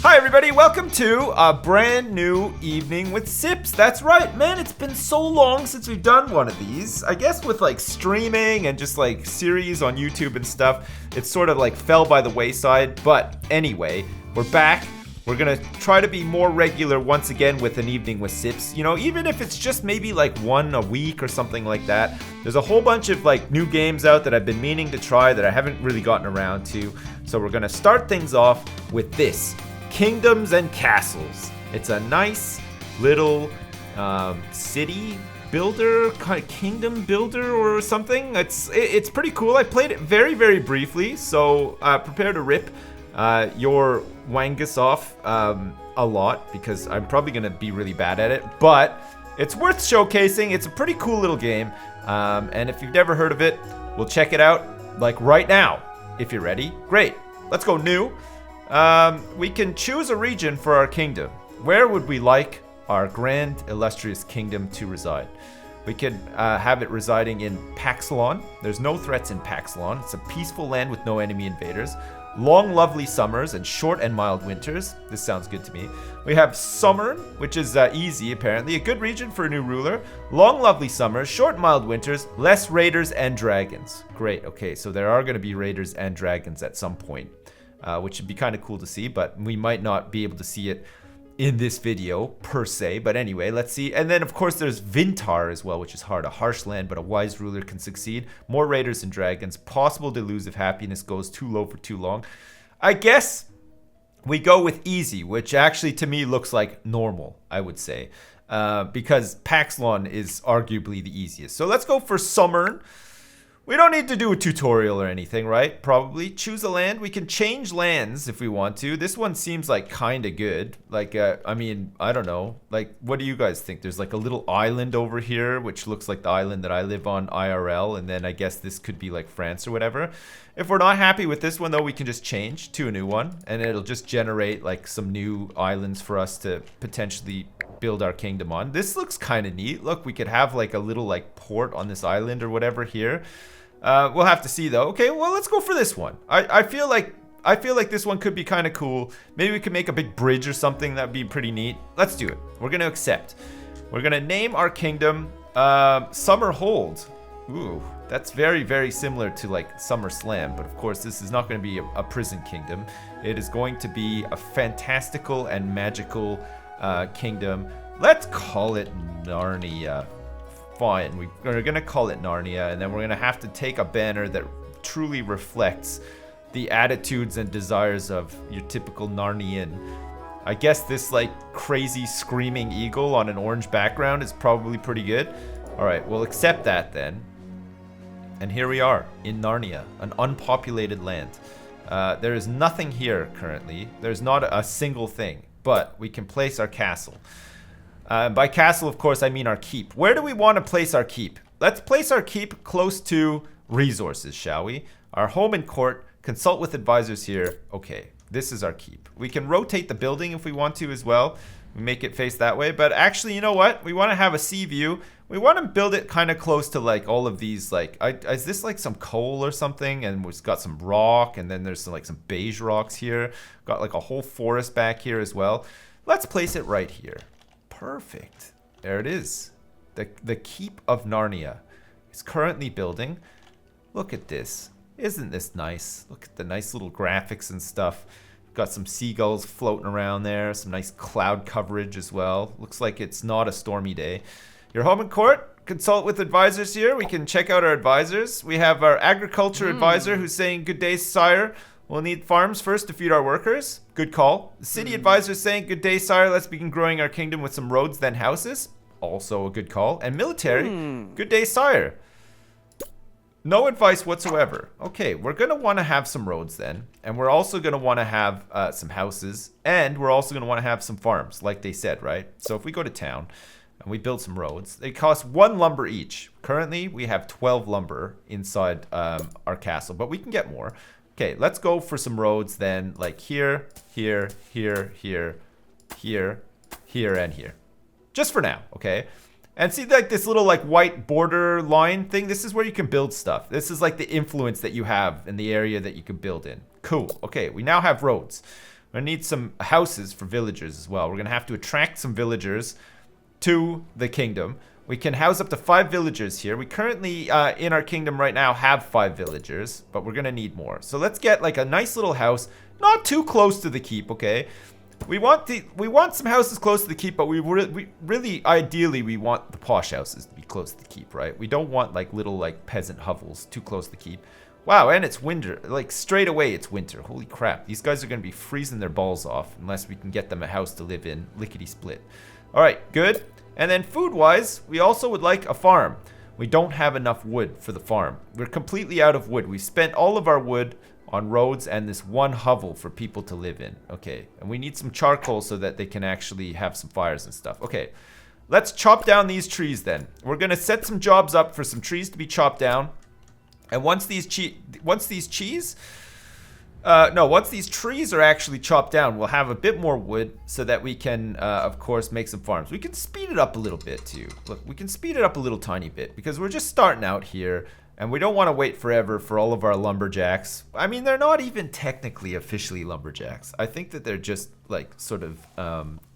Hi everybody, welcome to a brand new evening with Sips. That's right, man, it's been so long since we've done one of these. I guess with like streaming and just like series on YouTube and stuff, it sort of like fell by the wayside. But anyway, we're back. We're gonna try to be more regular once again with an evening with Sips. You know, even if it's just maybe like one a week or something like that. There's a whole bunch of like new games out that I've been meaning to try that I haven't really gotten around to. So we're gonna start things off with this. Kingdoms and Castles. It's a nice little city builder, kind of kingdom builder or something. It's pretty cool. I played it very, very briefly, so prepare to rip your Wangus off a lot because I'm probably going to be really bad at it, but it's worth showcasing. It's a pretty cool little game, and if you've never heard of it, we'll check it out like right now. If you're ready, great. Let's go new. We can choose a region for our kingdom. Where would we like our grand illustrious kingdom to reside? We can have it residing in Paxlon. There's no threats in Paxlon. It's a peaceful land with no enemy invaders. Long, lovely summers and short and mild winters. This sounds good to me. We have Summern, which is easy, apparently. A good region for a new ruler. Long, lovely summers, short and mild winters, less raiders and dragons. Great, okay, so there are going to be raiders and dragons at some point. Which would be kind of cool to see, but we might not be able to see it in this video per se. But anyway, let's see. And then of course there's Vintar as well, which is hard. A harsh land, but a wise ruler can succeed. More raiders and dragons. Possible to lose if happiness goes too low for too long. I guess we go with easy, which actually to me looks like normal, I would say. Because Paxlon is arguably the easiest. So let's go for Summern. We don't need to do a tutorial or anything, right? Probably. Choose a land. We can change lands if we want to. This one seems like kind of good. Like, I mean, I don't know. Like, what do you guys think? There's like a little island over here, which looks like the island that I live on IRL. And then I guess this could be like France or whatever. If we're not happy with this one, though, we can just change to a new one. And it'll just generate like some new islands for us to potentially build our kingdom on. This looks kind of neat. Look, we could have like a little like port on this island or whatever here. We'll have to see though. Okay, well let's go for this one. I feel like this one could be kind of cool. Maybe we could make a big bridge or something. That'd be pretty neat. Let's do it. We're gonna accept. We're gonna name our kingdom Summer Hold. Ooh, that's very, very similar to like Summer Slam, but of course this is not going to be a prison kingdom. It is going to be a fantastical and magical kingdom. Let's call it Narnia. Fine, we're gonna call it Narnia, and then we're gonna have to take a banner that truly reflects the attitudes and desires of your typical Narnian. I guess this like crazy screaming eagle on an orange background is probably pretty good. Alright, we'll accept that then. And here we are in Narnia, an unpopulated land. There is nothing here currently. There's not a single thing, but we can place our castle. By castle, of course, I mean our keep. Where do we want to place our keep? Let's place our keep close to resources, shall we? Our home and court. Consult with advisors here. Okay, this is our keep. We can rotate the building if we want to as well. We make it face that way. But actually, you know what? We want to have a sea view. We want to build it kind of close to like all of these. Like, is this like some coal or something? And we've got some rock, and then there's some, like some beige rocks here. Got like a whole forest back here as well. Let's place it right here. Perfect. There it is. The Keep of Narnia is currently building. Look at this. Isn't this nice? Look at the nice little graphics and stuff. Got some seagulls floating around there. Some nice cloud coverage as well. Looks like it's not a stormy day. Your home and court. Consult with advisors here. We can check out our advisors. We have our agriculture advisor who's saying, "Good day, sire. We'll need farms first to feed our workers." Good call. The city advisor is saying, "Good day, sire. Let's begin growing our kingdom with some roads, then houses." Also a good call. And military. "Good day, sire. No advice whatsoever." Okay, we're going to want to have some roads then. And we're also going to want to have some houses. And we're also going to want to have some farms, like they said, right? So if we go to town and we build some roads, they cost 1 lumber each. Currently, we have 12 lumber inside our castle, but we can get more. Okay, let's go for some roads then, like here, here, here, here, here, here, and here. Just for now, okay? And see like this little like white border line thing? This is where you can build stuff. This is like the influence that you have in the area that you can build in. Cool. Okay, we now have roads. We're going to need some houses for villagers as well. We're going to have to attract some villagers to the kingdom. We can house up to 5 villagers here. We currently, in our kingdom right now, have 5 villagers, but we're going to need more. So let's get like a nice little house, not too close to the keep, okay? We want some houses close to the keep, but we really, ideally, we want the posh houses to be close to the keep, right? We don't want like little like peasant hovels too close to the keep. Wow, and it's winter. Like straight away, it's winter. Holy crap. These guys are going to be freezing their balls off unless we can get them a house to live in. Lickety split. All right, good. And then food-wise, we also would like a farm. We don't have enough wood for the farm. We're completely out of wood. We spent all of our wood on roads and this one hovel for people to live in. Okay, and we need some charcoal so that they can actually have some fires and stuff. Okay, let's chop down these trees then. We're going to set some jobs up for some trees to be chopped down. And once these trees are actually chopped down, we'll have a bit more wood so that we can, of course, make some farms. We can speed it up a little bit, too. Look, we can speed it up a little tiny bit because we're just starting out here, and we don't want to wait forever for all of our lumberjacks. I mean, they're not even technically officially lumberjacks. I think that they're just, like, sort of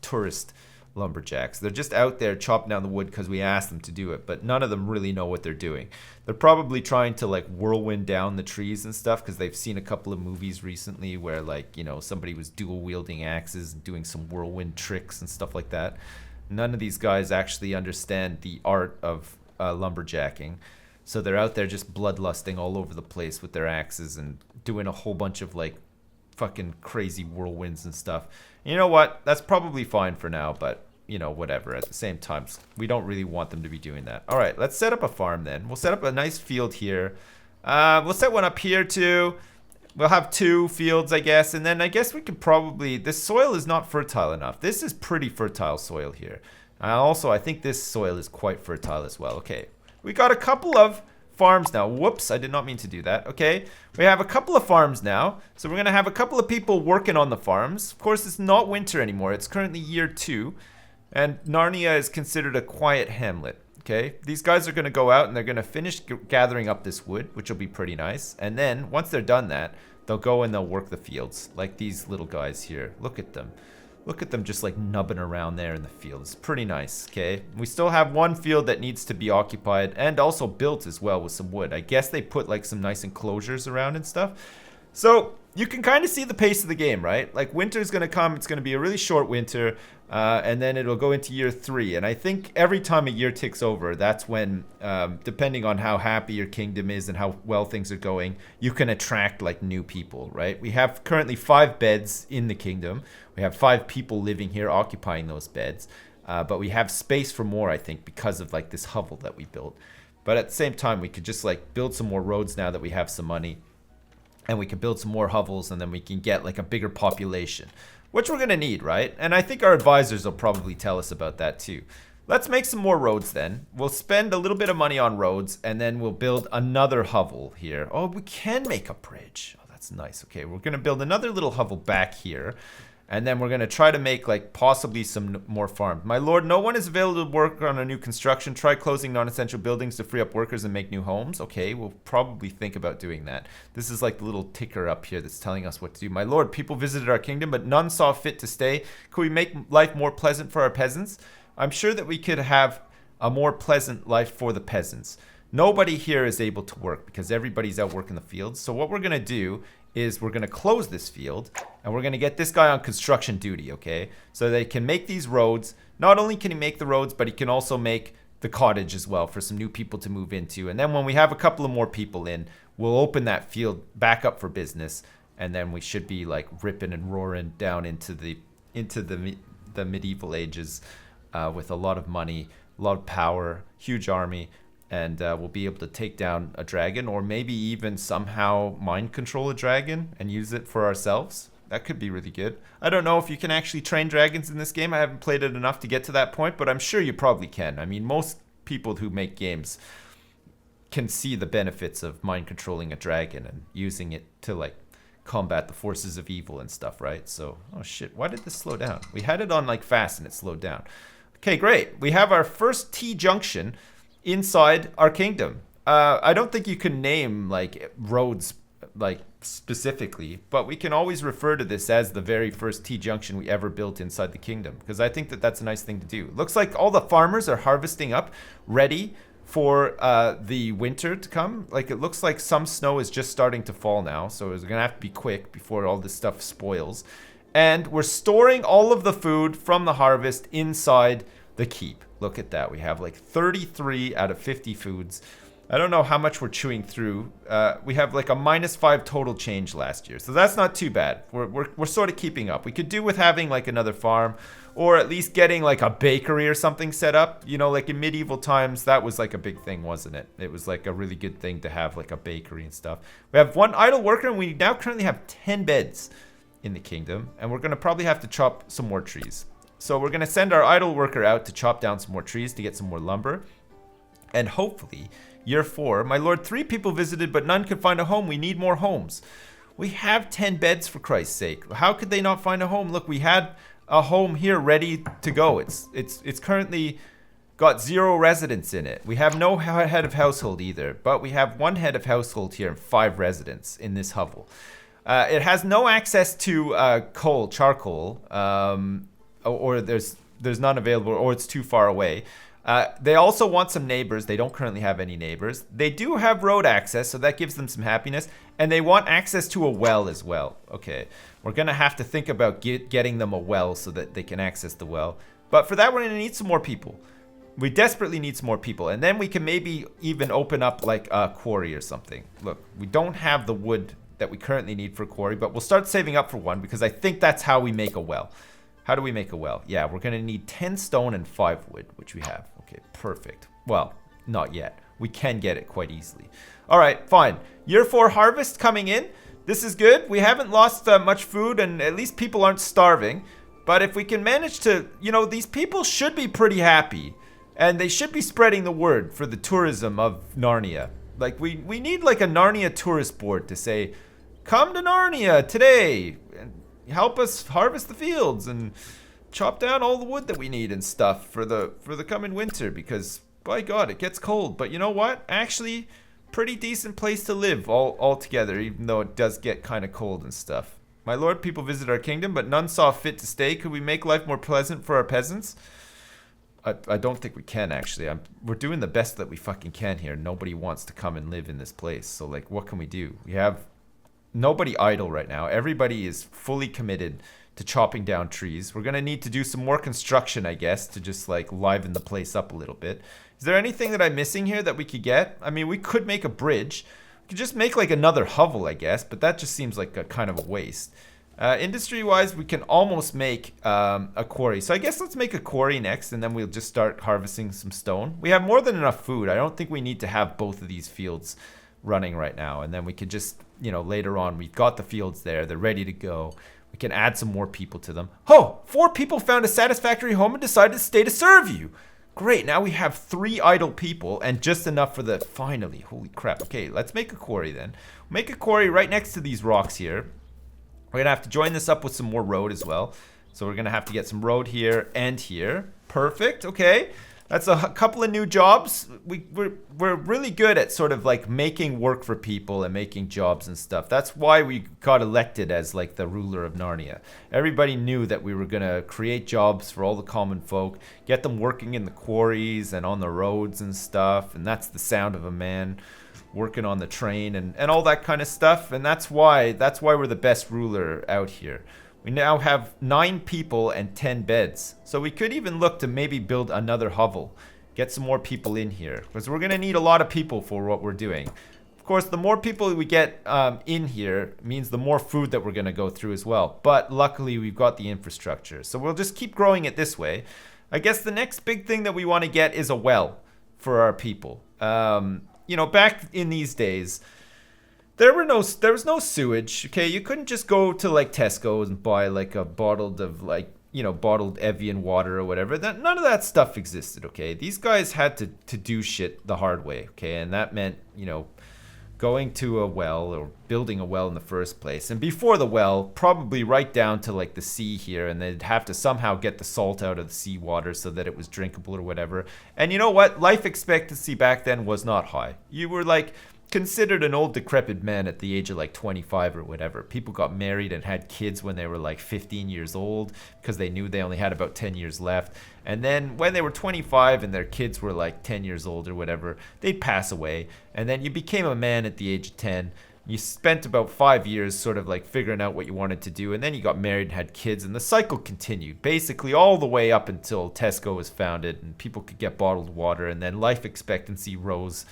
tourist lumberjacks. They're just out there chopping down the wood because we asked them to do it, but none of them really know what they're doing. They're probably trying to like whirlwind down the trees and stuff because they've seen a couple of movies recently where like, you know, somebody was dual wielding axes and doing some whirlwind tricks and stuff like that. None of these guys actually understand the art of lumberjacking. So they're out there just bloodlusting all over the place with their axes and doing a whole bunch of like fucking crazy whirlwinds and stuff. You know what? That's probably fine for now, but you know, whatever. At the same time, we don't really want them to be doing that. All right, let's set up a farm then. We'll set up a nice field here. We'll set one up here too. We'll have 2 fields, I guess. And then I guess we could probably, this soil is not fertile enough. This is pretty fertile soil here. Also, I think this soil is quite fertile as well. Okay, we got a couple of farms now. Whoops, I did not mean to do that. Okay, we have a couple of farms now. So we're going to have a couple of people working on the farms. Of course, it's not winter anymore. It's currently year 2. And Narnia is considered a quiet hamlet. Okay, these guys are going to go out and they're going to finish gathering up this wood, which will be pretty nice. And then once they're done that, they'll go and they'll work the fields like these little guys here. Look at them. Look at them just like nubbing around there in the field. It's pretty nice, okay? We still have one field that needs to be occupied and also built as well with some wood. I guess they put like some nice enclosures around and stuff. So you can kind of see the pace of the game, right? Like winter's going to come. It's going to be a really short winter. And then it'll go into year 3. And I think every time a year ticks over, that's when, depending on how happy your kingdom is and how well things are going, you can attract like new people, right? We have currently 5 beds in the kingdom. We have 5 people living here occupying those beds. But we have space for more, I think, because of like this hovel that we built. But at the same time, we could just like build some more roads now that we have some money. And we can build some more hovels, and then we can get like a bigger population, which we're going to need, right? And I think our advisors will probably tell us about that too. Let's make some more roads then. We'll spend a little bit of money on roads, and then we'll build another hovel here. Oh, we can make a bridge. Oh, that's nice. Okay, we're going to build another little hovel back here. And then we're going to try to make like possibly some more farms. My lord, no one is available to work on a new construction. Try closing non-essential buildings to free up workers and make new homes. Okay, we'll probably think about doing that. This is like the little ticker up here that's telling us what to do. My lord, people visited our kingdom, but none saw fit to stay. Could we make life more pleasant for our peasants? I'm sure that we could have a more pleasant life for the peasants. Nobody here is able to work because everybody's out working the fields. So what we're going to do is we're going to close this field and we're going to get this guy on construction duty, okay? So they can make these roads. Not only can he make the roads, but he can also make the cottage as well for some new people to move into. And then when we have a couple of more people in, we'll open that field back up for business. And then we should be like ripping and roaring down into the medieval ages with a lot of money, a lot of power, huge army. And we'll be able to take down a dragon, or maybe even somehow mind control a dragon and use it for ourselves. That could be really good. I don't know if you can actually train dragons in this game. I haven't played it enough to get to that point, but I'm sure you probably can. I mean, most people who make games can see the benefits of mind controlling a dragon and using it to like combat the forces of evil and stuff, right? So, oh shit, why did this slow down? We had it on like fast and it slowed down. Okay, great. We have our first T-junction inside our kingdom. I don't think you can name like roads like specifically, but we can always refer to this as the very first T-junction we ever built inside the kingdom, because I think that that's a nice thing to do. Looks like all the farmers are harvesting up, ready for the winter to come. Like, it looks like some snow is just starting to fall now, so it's gonna have to be quick before all this stuff spoils. And we're storing all of the food from the harvest inside the keep. Look at that. We have like 33 out of 50 foods. I don't know how much we're chewing through. We have like a -5 total change last year, so that's not too bad. We're sort of keeping up. We could do with having like another farm, or at least getting like a bakery or something set up. You know, like in medieval times, that was like a big thing, wasn't it? It was like a really good thing to have like a bakery and stuff. We have 1 idle worker, and we now currently have 10 beds in the kingdom, and we're gonna probably have to chop some more trees. So we're gonna send our idle worker out to chop down some more trees to get some more lumber, and hopefully, year 4, my lord, 3 people visited, but none could find a home. We need more homes. We have 10 beds, for Christ's sake. How could they not find a home? Look, we had a home here ready to go. It's currently got 0 residents in it. We have no head of household either, but we have 1 head of household here and 5 residents in this hovel. It has no access to charcoal, or there's none available, or it's too far away. They also want some neighbors. They don't currently have any neighbors. They do have road access, so that gives them some happiness. And they want access to a well as well. Okay, we're going to have to think about getting them a well so that they can access the well. But for that, we're going to need some more people. We desperately need some more people. And then we can maybe even open up like a quarry or something. Look, we don't have the wood that we currently need for a quarry, but we'll start saving up for one, because I think that's how we make a well. How do we make a well? Yeah, we're going to need 10 stone and 5 wood, which we have. Okay, perfect. Well, not yet. We can get it quite easily. All right, fine. Year 4 harvest coming in. This is good. We haven't lost much food, and at least people aren't starving. But if we can manage to, you know, these people should be pretty happy. And they should be spreading the word for the tourism of Narnia. Like, we need like a Narnia tourist board to say, come to Narnia today and help us harvest the fields and chop down all the wood that we need and stuff for the coming winter, because by God, it gets cold. But you know what? Actually, pretty decent place to live all together, even though it does get kind of cold and stuff. My lord, people visit our kingdom, but none saw fit to stay. Could we make life more pleasant for our peasants? I don't think we can, actually. We're doing the best that we fucking can here. Nobody wants to come and live in this place. So, like, what can we do? We have nobody idle right now. Everybody is fully committed to chopping down trees. We're going to need to do some more construction, I guess, to just, like, liven the place up a little bit. Is there anything that I'm missing here that we could get? I mean, we could make a bridge. We could just make, like, another hovel, I guess, but that just seems like a kind of a waste. Industry-wise, we can almost make a quarry. So I guess let's make a quarry next, and then we'll just start harvesting some stone. We have more than enough food. I don't think we need to have both of these fields running right now. And then we could just, you know, later on, we've got the fields there. They're ready to go. We can add some more people to them. Oh, 4 people found a satisfactory home and decided to stay to serve you. Great, now we have 3 idle people and just enough for the... Finally, holy crap. Okay, let's make a quarry then. Make a quarry right next to these rocks here. We're going to have to join this up with some more road as well. So we're going to have to get some road here and here. Perfect. Okay. That's a couple of new jobs. We're really good at sort of like making work for people and making jobs and stuff. That's why we got elected as like the ruler of Narnia. Everybody knew that we were going to create jobs for all the common folk, get them working in the quarries and on the roads and stuff. And that's the sound of a man working on the train and all that kind of stuff. And that's why we're the best ruler out here. We now have 9 people and 10 beds. So we could even look to maybe build another hovel, get some more people in here, because we're going to need a lot of people for what we're doing. Of course, the more people we get in here means the more food that we're going to go through as well. But luckily, we've got the infrastructure. So we'll just keep growing it this way. I guess the next big thing that we want to get is a well for our people. You know, back in these days, there was no sewage. Okay, you couldn't just go to like Tesco's and buy like a bottled Evian water or whatever. None of that stuff existed. Okay, these guys had to do shit the hard way. Okay, and that meant, you know, going to a well or building a well in the first place. And before the well, probably right down to like the sea here, and they'd have to somehow get the salt out of the seawater so that it was drinkable or whatever. And you know what? Life expectancy back then was not high. You were like considered an old decrepit man at the age of like 25 or whatever. People got married and had kids when they were like 15 years old because they knew they only had about 10 years left. And then when they were 25 and their kids were like 10 years old or whatever, they'd pass away. And then you became a man at the age of 10. You spent about 5 years sort of like figuring out what you wanted to do. And then you got married and had kids. And the cycle continued basically all the way up until Tesco was founded and people could get bottled water. And then life expectancy rose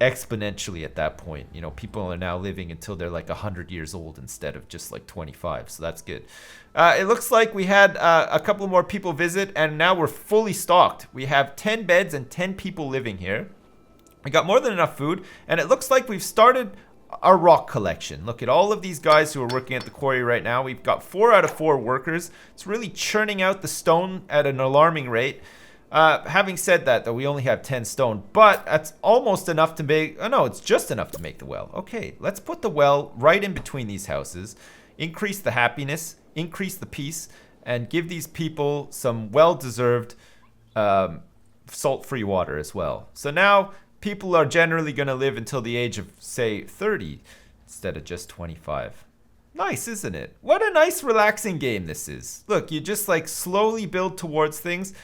exponentially at that point. You know, people are now living until they're like 100 years old instead of just like 25. So that's good. It looks like we had a couple more people visit, and now we're fully stocked. We have 10 beds and 10 people living here. We got more than enough food, and it looks like we've started our rock collection. Look at all of these guys who are working at the quarry right now. We've got 4 out of 4 workers. It's really churning out the stone at an alarming rate. Having said that, though, we only have 10 stone, but that's almost enough to make, oh no, it's just enough to make the well. Okay, let's put the well right in between these houses, increase the happiness, increase the peace, and give these people some well-deserved salt-free water as well. So now people are generally going to live until the age of, say, 30 instead of just 25. Nice, isn't it? What a nice, relaxing game this is. Look, you just like slowly build towards things.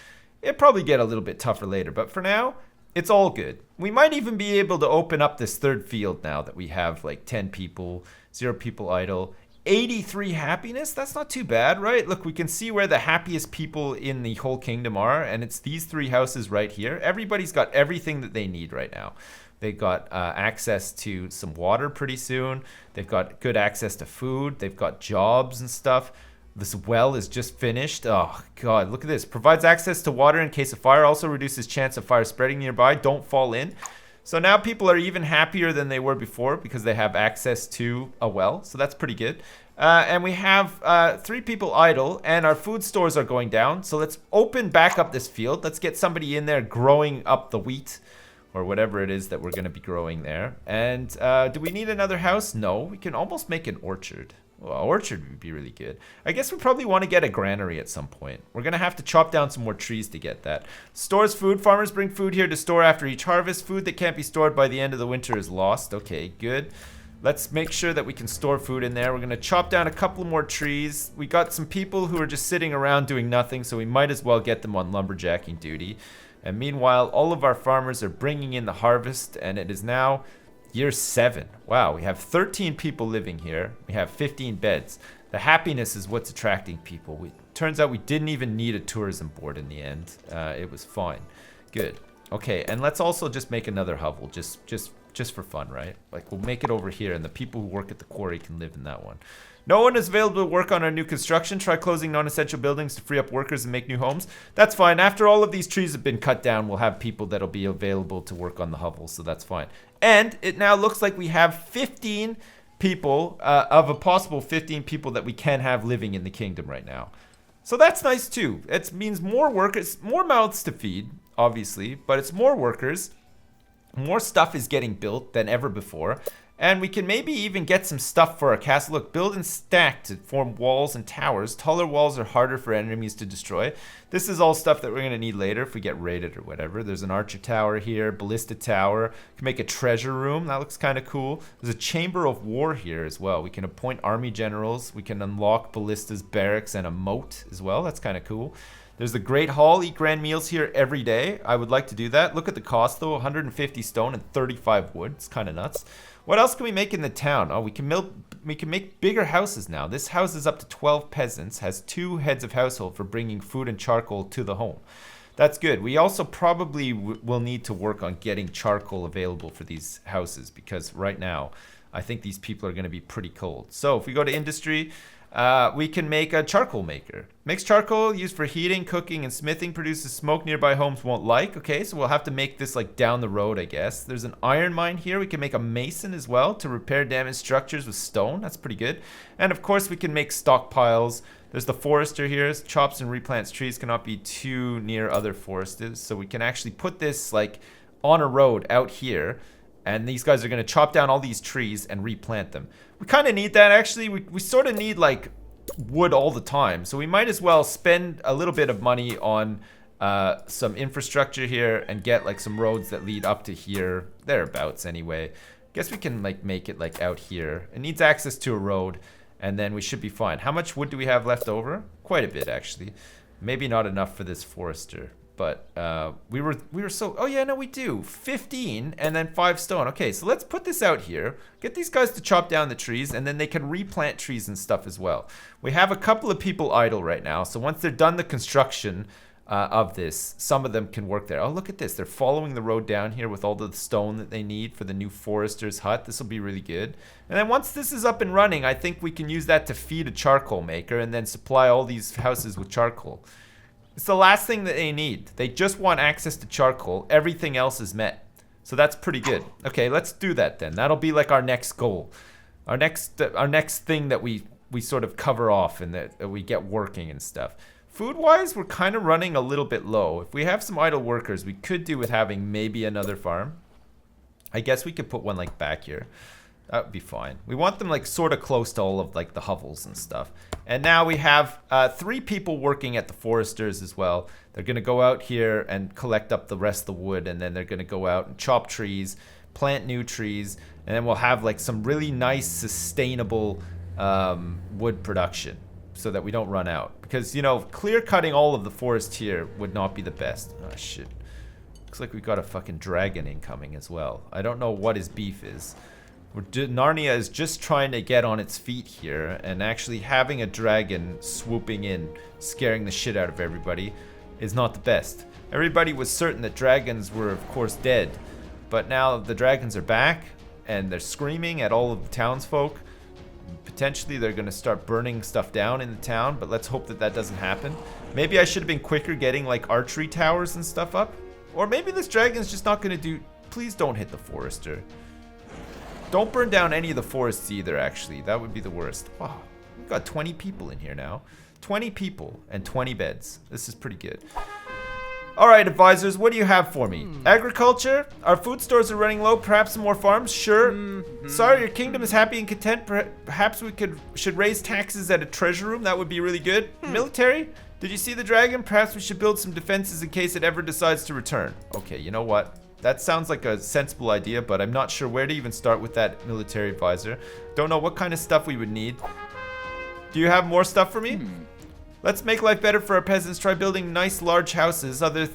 It'll probably get a little bit tougher later, but for now, it's all good. We might even be able to open up this third field now that we have like 10 people, 0 people idle, 83 happiness. That's not too bad, right? Look, we can see where the happiest people in the whole kingdom are, and it's these 3 houses right here. Everybody's got everything that they need right now. They got access to some water pretty soon. They've got good access to food. They've got jobs and stuff. This well is just finished. Oh, God, look at this. Provides access to water in case of fire. Also reduces chance of fire spreading nearby. Don't fall in. So now people are even happier than they were before because they have access to a well. So that's pretty good. And we have 3 people idle, and our food stores are going down. So let's open back up this field. Let's get somebody in there growing up the wheat or whatever it is that we're going to be growing there. And do we need another house? No. We can almost make an orchard. Well, orchard would be really good. I guess we probably want to get a granary at some point. We're going to have to chop down some more trees to get that. Stores food. Farmers bring food here to store after each harvest. Food that can't be stored by the end of the winter is lost. Okay, good. Let's make sure that we can store food in there. We're going to chop down a couple more trees. We got some people who are just sitting around doing nothing, so we might as well get them on lumberjacking duty. And meanwhile, all of our farmers are bringing in the harvest, and it is now year 7. Wow, we have 13 people living here. We have 15 beds. The happiness is what's attracting people. Turns out we didn't even need a tourism board in the end. It was fine. Good. Okay, and let's also just make another hovel, just for fun, right? Like, we'll make it over here, and the people who work at the quarry can live in that one. No one is available to work on our new construction. Try closing non-essential buildings to free up workers and make new homes. That's fine. After all of these trees have been cut down, we'll have people that'll be available to work on the hovel, so that's fine. And it now looks like we have 15 people, of a possible 15 people that we can have living in the kingdom right now. So that's nice too. It means more workers, more mouths to feed, obviously, but it's more workers. More stuff is getting built than ever before. And we can maybe even get some stuff for our castle. Look, build and stack to form walls and towers. Taller walls are harder for enemies to destroy. This is all stuff that we're going to need later if we get raided or whatever. There's an archer tower here, ballista tower. We can make a treasure room. That looks kind of cool. There's a chamber of war here as well. We can appoint army generals. We can unlock ballistas, barracks, and a moat as well. That's kind of cool. There's the Great Hall. Eat grand meals here every day. I would like to do that. Look at the cost, though. 150 stone and 35 wood. It's kind of nuts. What else can we make in the town? Oh, we can make bigger houses now. This house is up to 12 peasants, has 2 heads of household for bringing food and charcoal to the home. That's good. We also probably will need to work on getting charcoal available for these houses because right now I think these people are going to be pretty cold. So if we go to industry, we can make a charcoal maker. Makes charcoal used for heating, cooking, and smithing. Produces smoke nearby homes won't like. Okay, so we'll have to make this like down the road, I guess. There's an iron mine here. We can make a mason as well to repair damaged structures with stone. That's pretty good. And of course, we can make stockpiles. There's the forester here. Chops and replants trees. Cannot be too near other forests. So we can actually put this like on a road out here. And these guys are going to chop down all these trees and replant them. We kind of need that, actually. We sort of need, like, wood all the time. So we might as well spend a little bit of money on some infrastructure here and get, like, some roads that lead up to here. Thereabouts, anyway. Guess we can like make it like out here. It needs access to a road, and then we should be fine. How much wood do we have left over? Quite a bit, actually. Maybe not enough for this forester, but we were so. Oh yeah, no, we do 15 and then 5 stone. Okay, so let's put this out here. Get these guys to chop down the trees, and then they can replant trees and stuff as well. We have a couple of people idle right now, so once they're done the construction of this, some of them can work there. Oh, look at this. They're following the road down here with all the stone that they need for the new forester's hut. This will be really good. And then once this is up and running, I think we can use that to feed a charcoal maker and then supply all these houses with charcoal. It's the last thing that they need. They just want access to charcoal. Everything else is met. So that's pretty good. Okay, let's do that then. That'll be like our next goal. Our next thing that we sort of cover off and that we get working and stuff. Food-wise, we're kind of running a little bit low. If we have some idle workers, we could do with having maybe another farm. I guess we could put one like back here. That would be fine. We want them like sort of close to all of like the hovels and stuff. And now we have 3 people working at the foresters as well. They're going to go out here and collect up the rest of the wood, and then they're going to go out and chop trees, plant new trees, and then we'll have like some really nice sustainable wood production so that we don't run out. Because, you know, clear cutting all of the forest here would not be the best. Oh shit. Looks like we got a fucking dragon incoming as well. I don't know what his beef is. Narnia is just trying to get on its feet here, and actually having a dragon swooping in, scaring the shit out of everybody, is not the best. Everybody was certain that dragons were, of course, dead, but now the dragons are back, and they're screaming at all of the townsfolk. Potentially they're going to start burning stuff down in the town, but let's hope that that doesn't happen. Maybe I should have been quicker getting, like, archery towers and stuff up. Or maybe this dragon's just not going to do... Please don't hit the forester. Don't burn down any of the forests either, actually. That would be the worst. Wow, we've got 20 people in here now. 20 people and 20 beds. This is pretty good. All right, advisors, what do you have for me? Agriculture? Our food stores are running low. Perhaps some more farms? Sure. Sorry, your kingdom is happy and content. Perhaps we should raise taxes at a treasure room. That would be really good. Military? Did you see the dragon? Perhaps we should build some defenses in case it ever decides to return. Okay, you know what? That sounds like a sensible idea, but I'm not sure where to even start with that military advisor. Don't know what kind of stuff we would need. Do you have more stuff for me? Let's make life better for our peasants. Try building nice large houses, other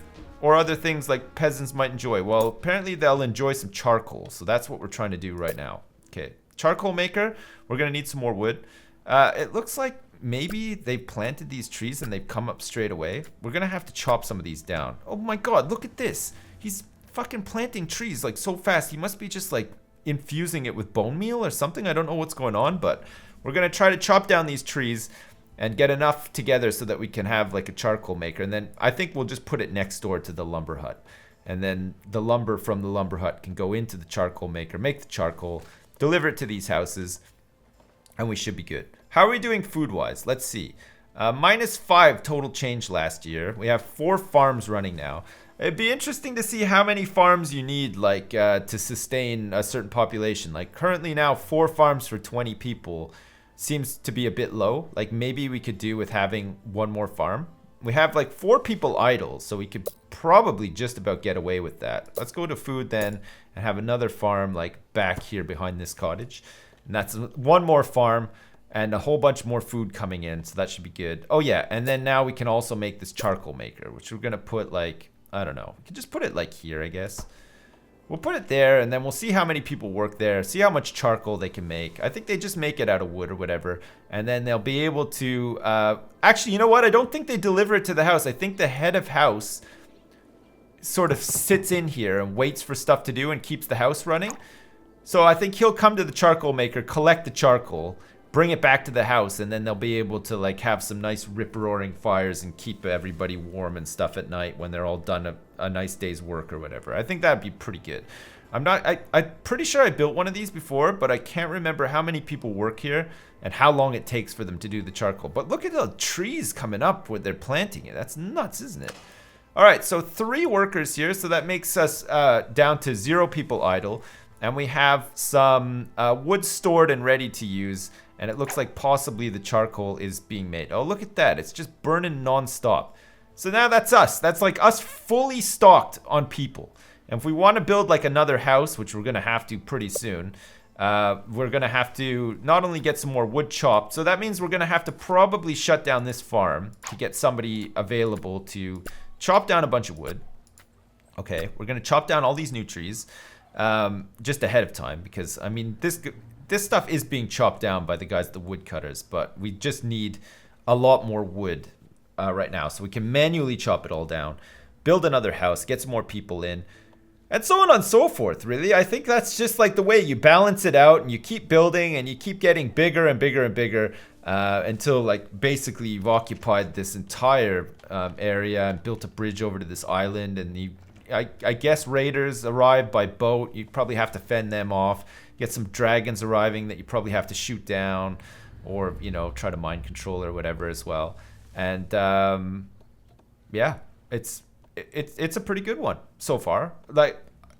things like peasants might enjoy. Well, apparently they'll enjoy some charcoal, so that's what we're trying to do right now. Okay, charcoal maker. We're gonna need some more wood. It looks like maybe they planted these trees and they've come up straight away. We're gonna have to chop some of these down. Oh my god, look at this. He's fucking planting trees like so fast. He must be just like infusing it with bone meal or something. I don't know what's going on, but we're gonna try to chop down these trees and get enough together so that we can have like a charcoal maker. And then I think we'll just put it next door to the lumber hut, and then the lumber from the lumber hut can go into the charcoal maker, make the charcoal, deliver it to these houses, and we should be good. How are we doing food wise? Let's see. -5 total change last year. We have 4 farms running now. It'd be interesting to see how many farms you need, like, to sustain a certain population. Like, currently now, 4 farms for 20 people seems to be a bit low. Like, maybe we could do with having 1 more farm. We have, like, 4 people idle, so we could probably just about get away with that. Let's go to food then and have another farm, like, back here behind this cottage. And that's 1 more farm and a whole bunch more food coming in, so that should be good. Oh, yeah, and then now we can also make this charcoal maker, which we're going to put, like... I don't know. We can just put it like here, I guess. We'll put it there, and then we'll see how many people work there, see how much charcoal they can make. I think they just make it out of wood or whatever, and then they'll be able to... Actually, you know what? I don't think they deliver it to the house. I think the head of house sort of sits in here and waits for stuff to do and keeps the house running. So I think he'll come to the charcoal maker, collect the charcoal, bring it back to the house, and then they'll be able to like have some nice rip-roaring fires and keep everybody warm and stuff at night when they're all done a nice day's work or whatever. I think that'd be pretty good. I'm pretty sure I built one of these before, but I can't remember how many people work here and how long it takes for them to do the charcoal. But look at the trees coming up where they're planting it. That's nuts, isn't it? All right, so 3 workers here, so that makes us down to 0 people idle. And we have some wood stored and ready to use. And it looks like possibly the charcoal is being made. Oh, look at that. It's just burning non-stop. So now that's us. That's like us fully stocked on people. And if we want to build like another house, which we're going to have to pretty soon, we're going to have to not only get some more wood chopped, so that means we're going to have to probably shut down this farm to get somebody available to chop down a bunch of wood. Okay, we're going to chop down all these new trees just ahead of time because, I mean, this stuff is being chopped down by the guys, the woodcutters, but we just need a lot more wood right now. So we can manually chop it all down, build another house, get some more people in, and so on and so forth, really. I think that's just like the way you balance it out and you keep building and you keep getting bigger and bigger and bigger until like basically you've occupied this entire area and built a bridge over to this island. And I guess raiders arrive by boat. You probably have to fend them off. Get some dragons arriving that you probably have to shoot down or, you know, try to mind control or whatever as well. And yeah, it's a pretty good one so far.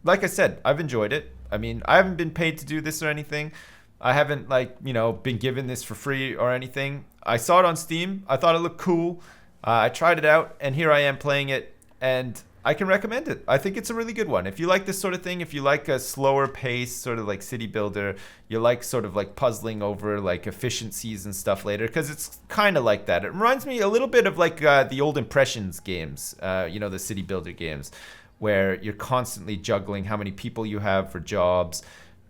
Like I said, I've enjoyed it. I mean, I haven't been paid to do this or anything. I haven't, like, you know, been given this for free or anything. I saw it on Steam. I thought it looked cool. I tried it out, and here I am playing it, and I can recommend it. I think it's a really good one. If you like this sort of thing, if you like a slower pace, sort of like city builder, you like sort of like puzzling over like efficiencies and stuff later, because it's kind of like that. It reminds me a little bit of like the old Impressions games, you know, the city builder games, where you're constantly juggling how many people you have for jobs,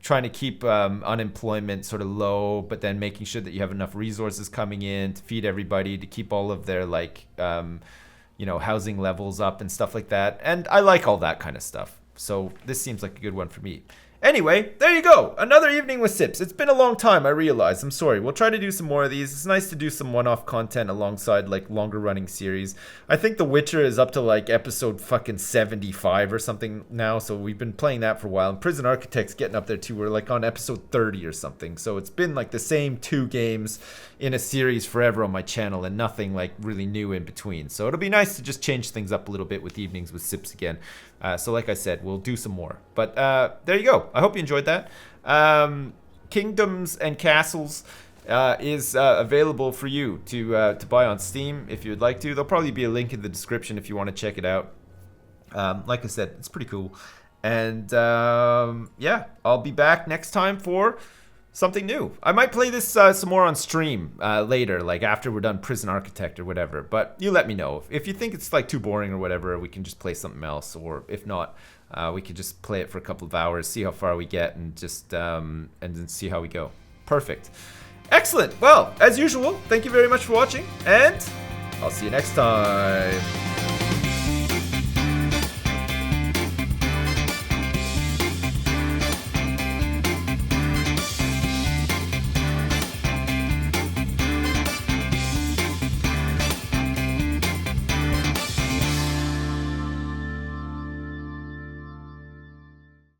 trying to keep unemployment sort of low, but then making sure that you have enough resources coming in to feed everybody, to keep all of their like you know, housing levels up and stuff like that. And I like all that kind of stuff. So this seems like a good one for me. Anyway, there you go. Another evening with Sips. It's been a long time, I realize. I'm sorry. We'll try to do some more of these. It's nice to do some one-off content alongside like longer running series. I think The Witcher is up to like episode fucking 75 or something now. So we've been playing that for a while. And Prison Architect's getting up there too. We're like on episode 30 or something. So it's been like the same 2 games in a series forever on my channel and nothing like really new in between. So it'll be nice to just change things up a little bit with Evenings with Sips again. So like I said, we'll do some more. But there you go. I hope you enjoyed that. Kingdoms and Castles is available for you to buy on Steam if you'd like to. There'll probably be a link in the description if you want to check it out. Like I said, it's pretty cool. And yeah, I'll be back next time for something new. I might play this some more on stream later, like after we're done Prison Architect or whatever. But you let me know. If you think it's like too boring or whatever, we can just play something else. Or if not, we could just play it for a couple of hours, see how far we get, and just and then see how we go. Perfect. Excellent. Well, as usual, thank you very much for watching, and I'll see you next time.